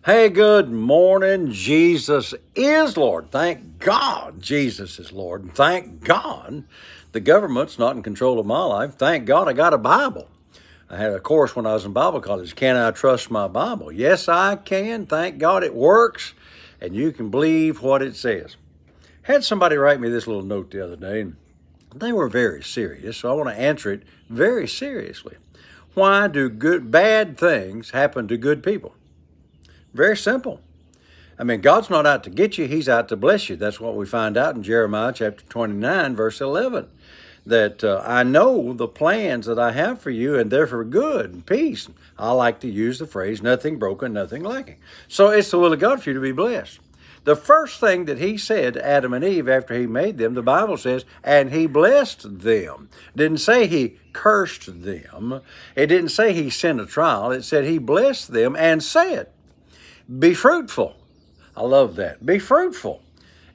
Hey, good morning. Jesus is Lord. Thank God Jesus is Lord. And thank God the government's not in control of my life. Thank God I got a Bible. I had a course when I was in Bible college. Can I trust my Bible? Yes, I can. Thank God it works. And you can believe what it says. Had somebody write me this little note the other day, and they were very serious, so I want to answer it very seriously. Why do bad things happen to good people? Very simple. I mean, God's not out to get you. He's out to bless you. That's what we find out in Jeremiah chapter 29, verse 11. That I know the plans that I have for you, and they're for good and peace. I like to use the phrase, nothing broken, nothing lacking. So it's the will of God for you to be blessed. The first thing that he said to Adam and Eve after he made them, the Bible says, and he blessed them. It didn't say he cursed them. It didn't say he sent a trial. It said he blessed them and said, be fruitful. I love that. Be fruitful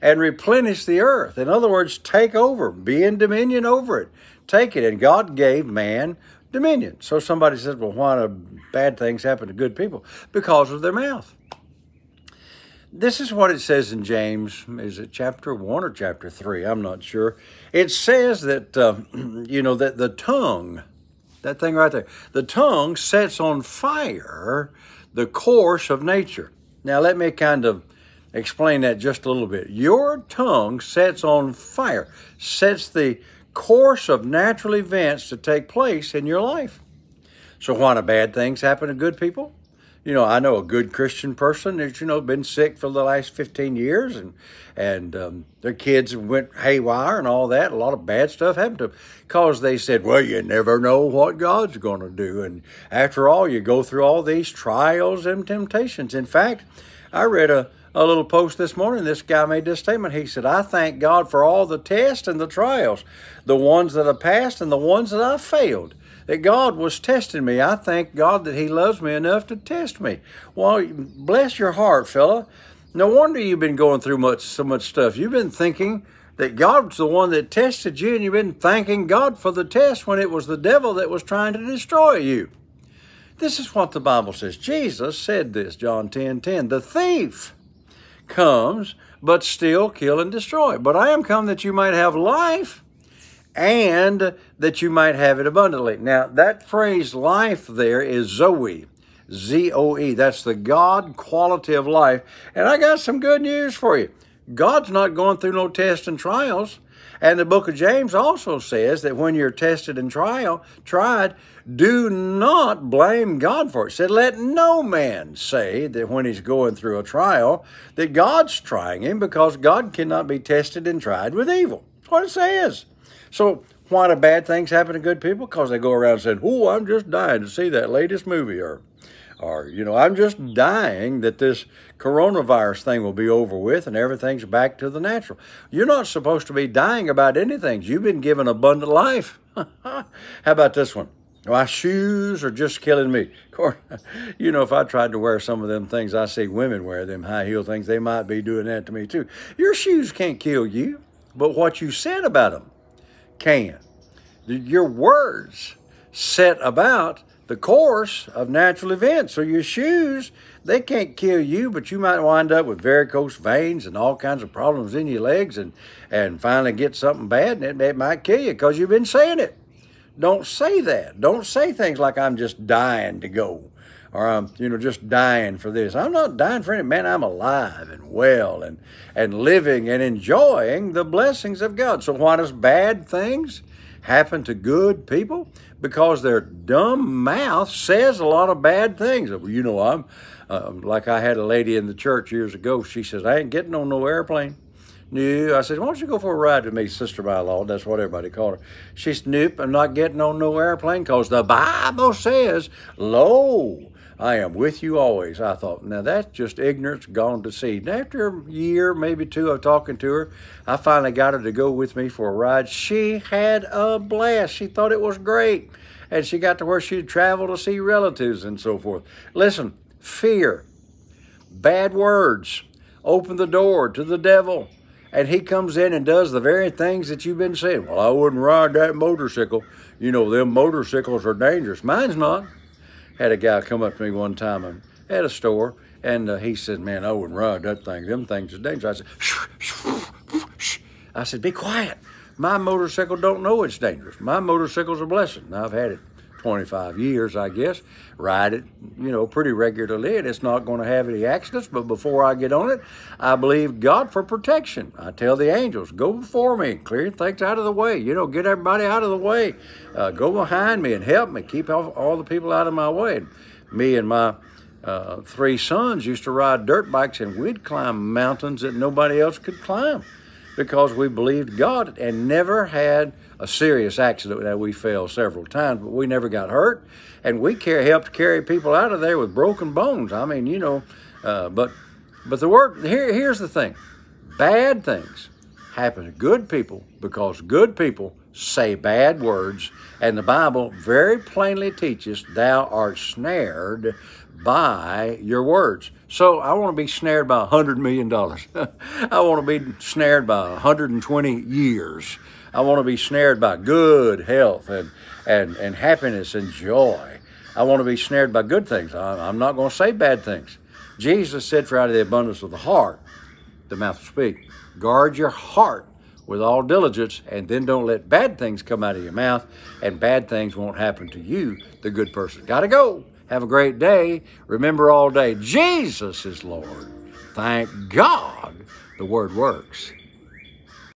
and replenish the earth. In other words, take over. Be in dominion over it. Take it. And God gave man dominion. So somebody says, well, why do bad things happen to good people? Because of their mouth. This is what it says in James. Is it chapter 1 or chapter 3? I'm not sure. It says that, that the tongue, that thing right there, the tongue sets on fire the course of nature. Now, let me kind of explain that just a little bit. Your tongue sets on fire, sets the course of natural events to take place in your life. So why do bad things happen to good people? I know a good Christian person that's, been sick for the last 15 years and their kids went haywire and all that. A lot of bad stuff happened to them because they said, well, you never know what God's going to do. And after all, you go through all these trials and temptations. In fact, I read a little post this morning. This guy made this statement. He said, I thank God for all the tests and the trials, the ones that I passed and the ones that I failed. That God was testing me. I thank God that he loves me enough to test me. Well, bless your heart, fella. No wonder you've been going through so much stuff. You've been thinking that God's the one that tested you, and you've been thanking God for the test when it was the devil that was trying to destroy you. This is what the Bible says. Jesus said this, John 10:10. The thief comes, but steal, kill, and destroy. But I am come that you might have life, and that you might have it abundantly. Now, that phrase life there is Zoe, Z-O-E. That's the God quality of life. And I got some good news for you. God's not going through no tests and trials. And the book of James also says that when you're tested and tried, do not blame God for it. It said, let no man say that when he's going through a trial, that God's trying him, because God cannot be tested and tried with evil. That's what it says. So why do bad things happen to good people? Because they go around saying, oh, I'm just dying to see that latest movie, or I'm just dying that this coronavirus thing will be over with and everything's back to the natural. You're not supposed to be dying about anything. You've been given abundant life. How about this one? My shoes are just killing me. Of course, if I tried to wear some of them things I see women wear, them high heel things, they might be doing that to me too. Your shoes can't kill you, but what you said about them can. Your words set about the course of natural events. So your shoes, they can't kill you, but you might wind up with varicose veins and all kinds of problems in your legs and finally get something bad, and it might kill you because you've been saying it. Don't say that. Don't say things like I'm just dying to go, or I'm, just dying for this. I'm not dying for anything, man. I'm alive and well and living and enjoying the blessings of God. So why does bad things happen to good people? Because their dumb mouth says a lot of bad things. I'm like I had a lady in the church years ago. She says, I ain't getting on no airplane. No. I said, why don't you go for a ride with me, sister-by-law? That's what everybody called her. She said, nope, I'm not getting on no airplane because the Bible says, lo, I am with you always. I thought, now that's just ignorance gone to seed. And after a year, maybe two of talking to her, I finally got her to go with me for a ride. She had a blast. She thought it was great. And she got to where she'd travel to see relatives and so forth. Listen, fear, bad words, open the door to the devil. And he comes in and does the very things that you've been saying. Well, I wouldn't ride that motorcycle. Them motorcycles are dangerous. Mine's not. Had a guy come up to me one time at a store, And he said, man, Owen Rudd, them things are dangerous. I said, shh, shh, shh. I said, be quiet. My motorcycle don't know it's dangerous. My motorcycle's a blessing. Now, I've had it 25 years, I guess. Ride it, pretty regularly, and it's not going to have any accidents. But before I get on it, I believe God for protection. I tell the angels, go before me, clear things out of the way. Get everybody out of the way. Go behind me and help me. Keep all the people out of my way. And me and my 3 sons used to ride dirt bikes, and we'd climb mountains that nobody else could climb because we believed God and never had a serious accident. That we fell several times, but we never got hurt, and we helped carry people out of there with broken bones. I mean, but the word here's the thing: bad things happen to good people because good people say bad words, and the Bible very plainly teaches, "Thou art snared by your words." So I want to be snared by $100 million. I want to be snared by 120 years. I want to be snared by good health and happiness and joy. I want to be snared by good things. I'm not going to say bad things. Jesus said, for out of the abundance of the heart, the mouth will speak. Guard your heart with all diligence, and then don't let bad things come out of your mouth, and bad things won't happen to you, the good person. Gotta go. Have a great day. Remember all day, Jesus is Lord. Thank God the word works.